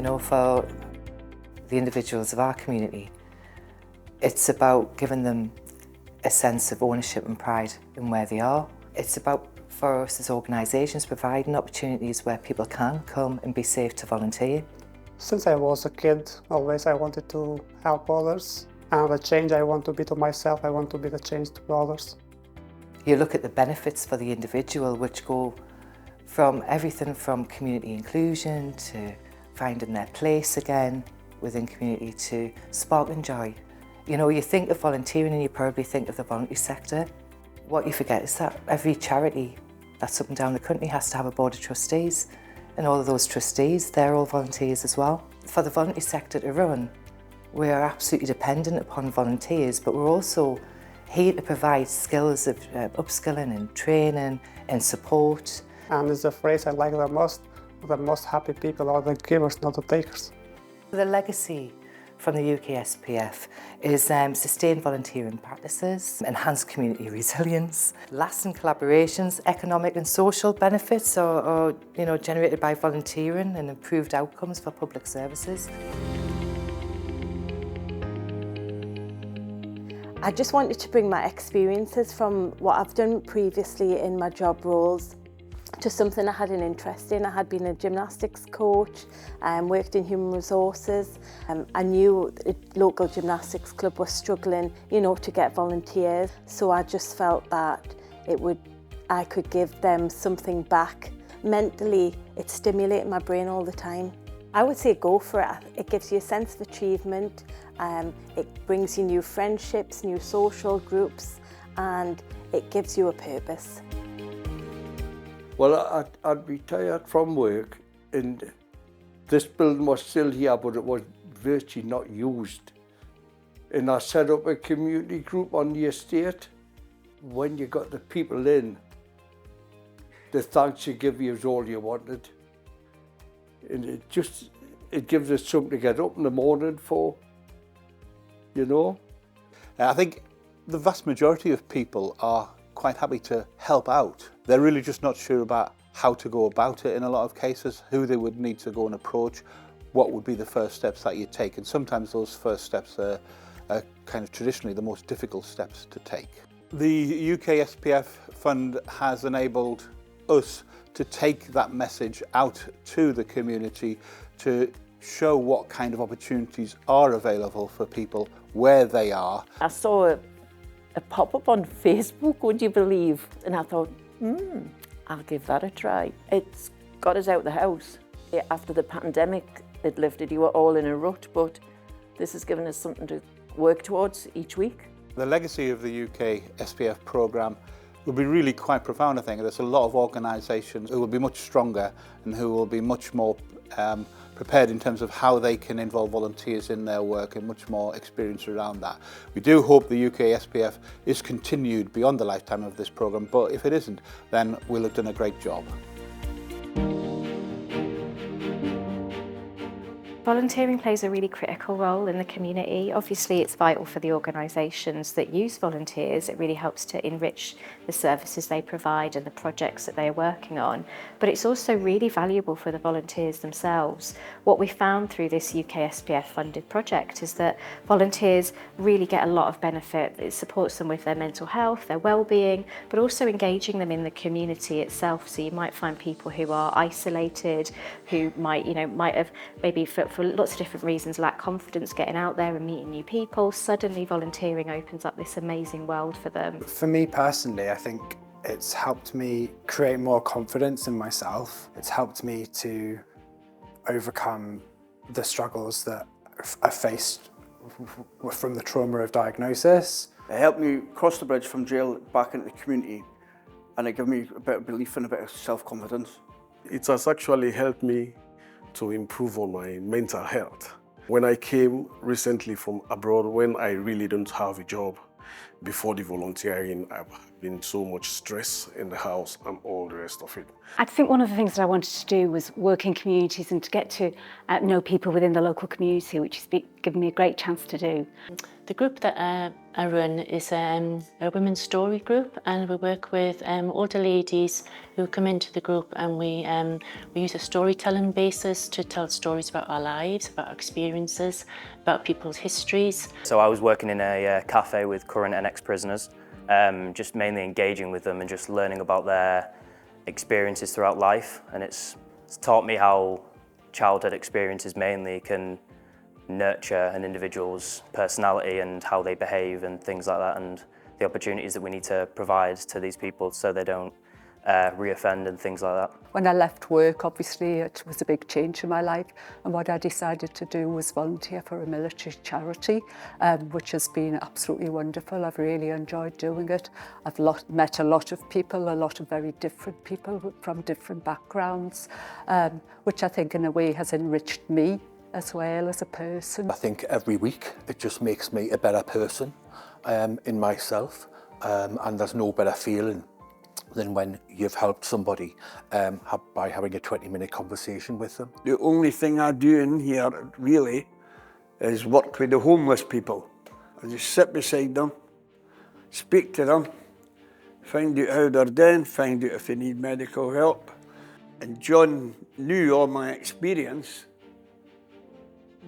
You know, for the individuals of our community, it's about giving them a sense of ownership and pride in where they are. It's about, for us as organisations, providing opportunities where people can come and be safe to volunteer. Since I was a kid, always I wanted to help others. And the change I want to be to myself, I want to be the change to others. You look at the benefits for the individual, which go from everything from community inclusion to finding their place again within community to sparking joy. You know, you think of volunteering and you probably think of the voluntary sector. What you forget is that every charity that's up and down the country has to have a board of trustees, and all of those trustees, they're all volunteers as well. For the voluntary sector to run, we are absolutely dependent upon volunteers, but we're also here to provide skills of upskilling and training and support. And it's a phrase I like the most happy people are the givers, not the takers. The legacy from the UK SPF is sustained volunteering practices, enhanced community resilience, lasting collaborations, economic and social benefits are generated by volunteering, and improved outcomes for public services. I just wanted to bring my experiences from what I've done previously in my job roles to something I had an interest in. I had been a gymnastics coach and worked in human resources. I knew the local gymnastics club was struggling, to get volunteers. So I just felt that I could give them something back. Mentally, it stimulated my brain all the time. I would say go for it. It gives you a sense of achievement. It brings you new friendships, new social groups, and it gives you a purpose. Well, I'd retired from work and this building was still here, but it was virtually not used. And I set up a community group on the estate. When you got the people in, the thanks you give you is all you wanted. And it gives us something to get up in the morning for, I think the vast majority of people are quite happy to help out. They're really just not sure about how to go about it in a lot of cases, who they would need to go and approach, what would be the first steps that you take. And sometimes those first steps are kind of traditionally the most difficult steps to take. The UK SPF Fund has enabled us to take that message out to the community, to show what kind of opportunities are available for people where they are. I saw a pop-up on Facebook, would you believe? And I thought, I'll give that a try. It's got us out the house. After the pandemic, it lifted you all in a rut, but this has given us something to work towards each week. The legacy of the UK SPF programme will be really quite profound, I think. There's a lot of organisations who will be much stronger and who will be much more prepared in terms of how they can involve volunteers in their work and much more experience around that. We do hope the UK SPF is continued beyond the lifetime of this programme, but if it isn't, then we'll have done a great job. Volunteering plays a really critical role in the community. Obviously, it's vital for the organisations that use volunteers. It really helps to enrich the services they provide and the projects that they're working on. But it's also really valuable for the volunteers themselves. What we found through this UK SPF funded project is that volunteers really get a lot of benefit. It supports them with their mental health, their well-being, but also engaging them in the community itself. So you might find people who are isolated, who might have maybe for lots of different reasons lack confidence getting out there and meeting new people. Suddenly volunteering opens up this amazing world for them. For me personally, I think it's helped me create more confidence in myself. It's helped me to overcome the struggles that I faced from the trauma of diagnosis. It helped me cross the bridge from jail back into the community, and it gave me a bit of belief and a bit of self-confidence. It has actually helped me to improve on my mental health. When I came recently from abroad, when I really don't have a job, before the volunteering, I've been so much stress in the house and all the rest of it. I think one of the things that I wanted to do was work in communities and to get to know people within the local community, which has given me a great chance to do. The group that I run is a women's story group, and we work with older ladies who come into the group, and we use a storytelling basis to tell stories about our lives, about our experiences, about people's histories. So I was working in a cafe with current and ex-prisoners, just mainly engaging with them and just learning about their experiences throughout life, and it's taught me how childhood experiences mainly can nurture an individual's personality and how they behave and things like that, and the opportunities that we need to provide to these people so they don't reoffend and things like that. When I left work, obviously it was a big change in my life, and what I decided to do was volunteer for a military charity, which has been absolutely wonderful. I've really enjoyed doing it. I've met a lot of people, a lot of very different people from different backgrounds, which I think in a way has enriched me as well as a person. I think every week it just makes me a better person in myself, and there's no better feeling than when you've helped somebody by having a 20-minute conversation with them. The only thing I do in here really is work with the homeless people. I just sit beside them, speak to them, find out how they're doing, find out if they need medical help. And John knew all my experience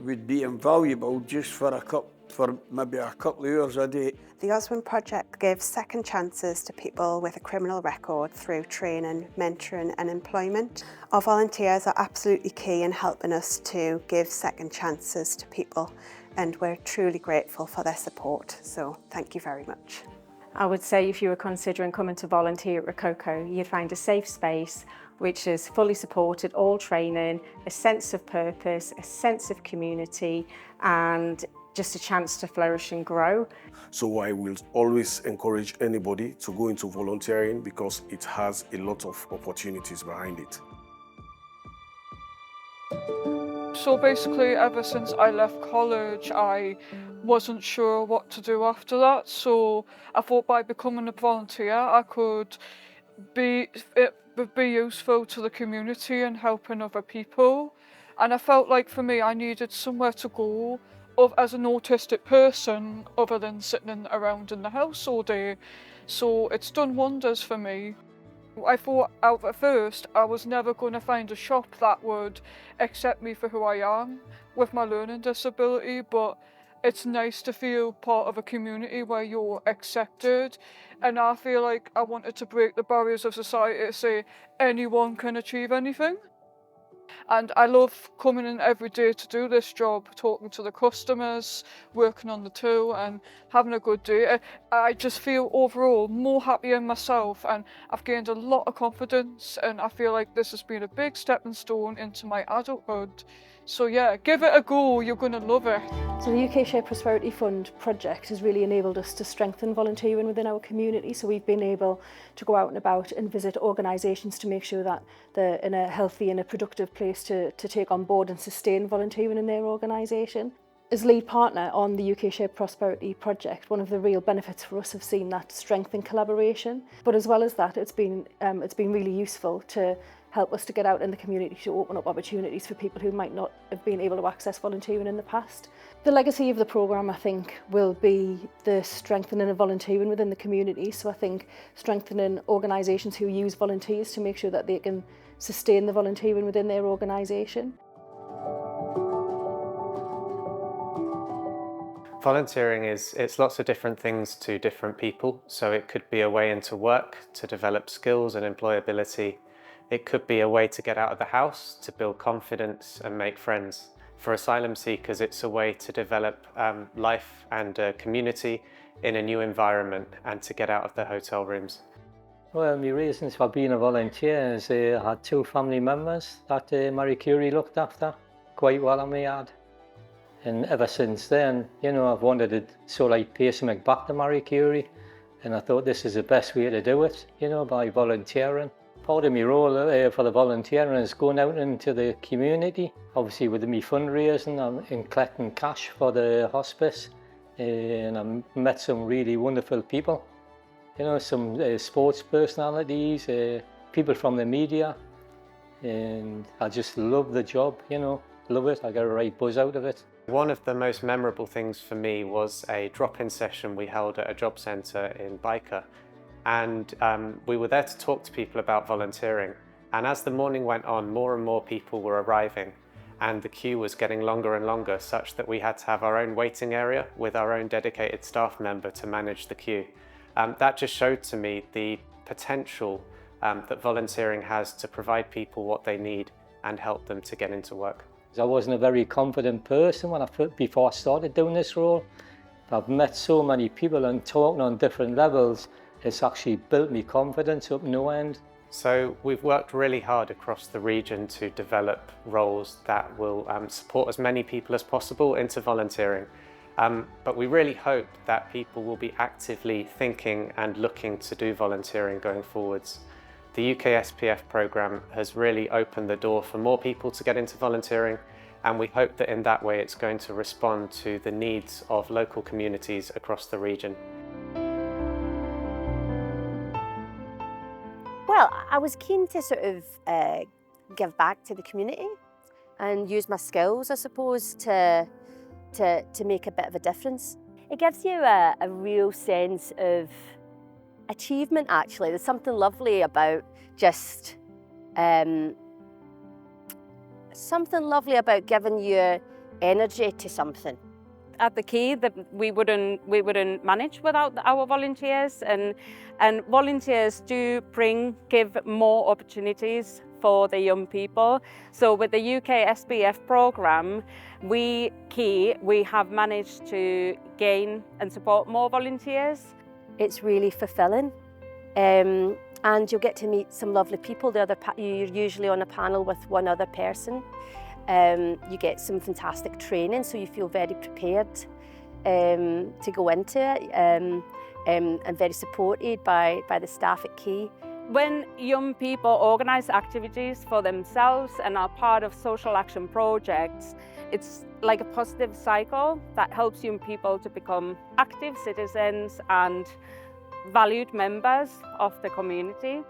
would be invaluable just for maybe a couple of hours a day. The Osborne Project gives second chances to people with a criminal record through training, mentoring and employment. Our volunteers are absolutely key in helping us to give second chances to people, and we're truly grateful for their support, so thank you very much. I would say if you were considering coming to volunteer at Rococo, you'd find a safe space which is fully supported, all training, a sense of purpose, a sense of community, and just a chance to flourish and grow. So I will always encourage anybody to go into volunteering because it has a lot of opportunities behind it. So basically, ever since I left college, I wasn't sure what to do after that. So I thought by becoming a volunteer, I could be useful to the community and helping other people. And I felt like for me, I needed somewhere to go as an autistic person other than sitting around in the house all day. So it's done wonders for me. I thought out at first I was never going to find a shop that would accept me for who I am with my learning disability, but it's nice to feel part of a community where you're accepted, and I feel like I wanted to break the barriers of society to say anyone can achieve anything. And I love coming in every day to do this job, talking to the customers, working on the till and having a good day. I just feel overall more happy in myself, and I've gained a lot of confidence, and I feel like this has been a big stepping stone into my adulthood. So yeah, give it a go, you're going to love it. So the UK Shared Prosperity Fund project has really enabled us to strengthen volunteering within our community. So we've been able to go out and about and visit organisations to make sure that they're in a healthy and a productive place to take on board and sustain volunteering in their organisation. As lead partner on the UK Shared Prosperity project, one of the real benefits for us have seen that strength in collaboration. But as well as that, it's been really useful to help us to get out in the community to open up opportunities for people who might not have been able to access volunteering in the past. The legacy of the programme, I think, will be the strengthening of volunteering within the community. So I think strengthening organisations who use volunteers to make sure that they can sustain the volunteering within their organisation. Volunteering it's lots of different things to different people. So it could be a way into work to develop skills and employability. It could be a way to get out of the house, to build confidence and make friends. For asylum seekers, it's a way to develop life and community in a new environment and to get out of the hotel rooms. Well, my reasons for being a volunteer is I had two family members that Marie Curie looked after quite well on my yard. And ever since then, you know, I've wanted to sort of like pay something back to Marie Curie, and I thought this is the best way to do it, you know, by volunteering. Part of my role for the volunteering is going out into the community, obviously with me fundraising and collecting cash for the hospice, and I met some really wonderful people, you know, some sports personalities, people from the media, and I just love the job, you know, love it, I get a right buzz out of it. One of the most memorable things for me was a drop-in session we held at a job centre in Byker, and we were there to talk to people about volunteering. And as the morning went on, more and more people were arriving, and the queue was getting longer and longer, such that we had to have our own waiting area with our own dedicated staff member to manage the queue. That just showed to me the potential that volunteering has to provide people what they need and help them to get into work. I wasn't a very confident person before I started doing this role. I've met so many people and talking on different levels, it's actually built me confidence up no end. So we've worked really hard across the region to develop roles that will support as many people as possible into volunteering. But we really hope that people will be actively thinking and looking to do volunteering going forwards. The UK SPF programme has really opened the door for more people to get into volunteering, and we hope that in that way it's going to respond to the needs of local communities across the region. Well, I was keen to sort of give back to the community and use my skills, I suppose, to make a bit of a difference. It gives you a real sense of achievement, actually. There's something lovely about just giving your energy to something. At the Key, that we wouldn't manage without our volunteers, and volunteers do give more opportunities for the young people. So with the UK SPF programme, we have managed to gain and support more volunteers. It's really fulfilling, and you'll get to meet some lovely people. You're usually on a panel with one other person. You get some fantastic training, so you feel very prepared to go into it, and very supported by the staff at Key. When young people organise activities for themselves and are part of social action projects, it's like a positive cycle that helps young people to become active citizens and valued members of the community.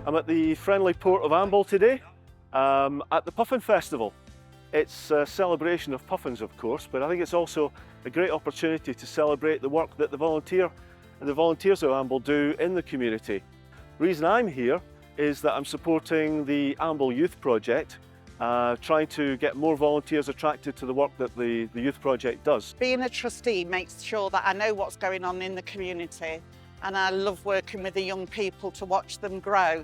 I'm at the friendly port of Amble today, at the Puffin Festival. It's a celebration of puffins, of course, but I think it's also a great opportunity to celebrate the work that the volunteers of Amble do in the community. The reason I'm here is that I'm supporting the Amble Youth Project, trying to get more volunteers attracted to the work that the Youth Project does. Being a trustee makes sure that I know what's going on in the community, and I love working with the young people to watch them grow.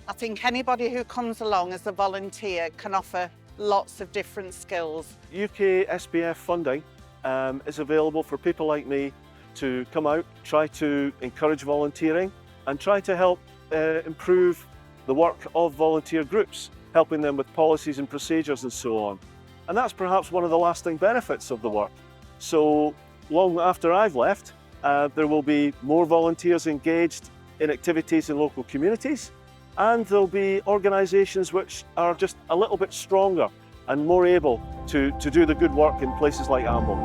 I think anybody who comes along as a volunteer can offer lots of different skills. UK SPF funding is available for people like me to come out, try to encourage volunteering and try to help improve the work of volunteer groups, helping them with policies and procedures and so on. And that's perhaps one of the lasting benefits of the work. So long after I've left, there will be more volunteers engaged in activities in local communities, and there'll be organisations which are just a little bit stronger and more able to do the good work in places like Amble.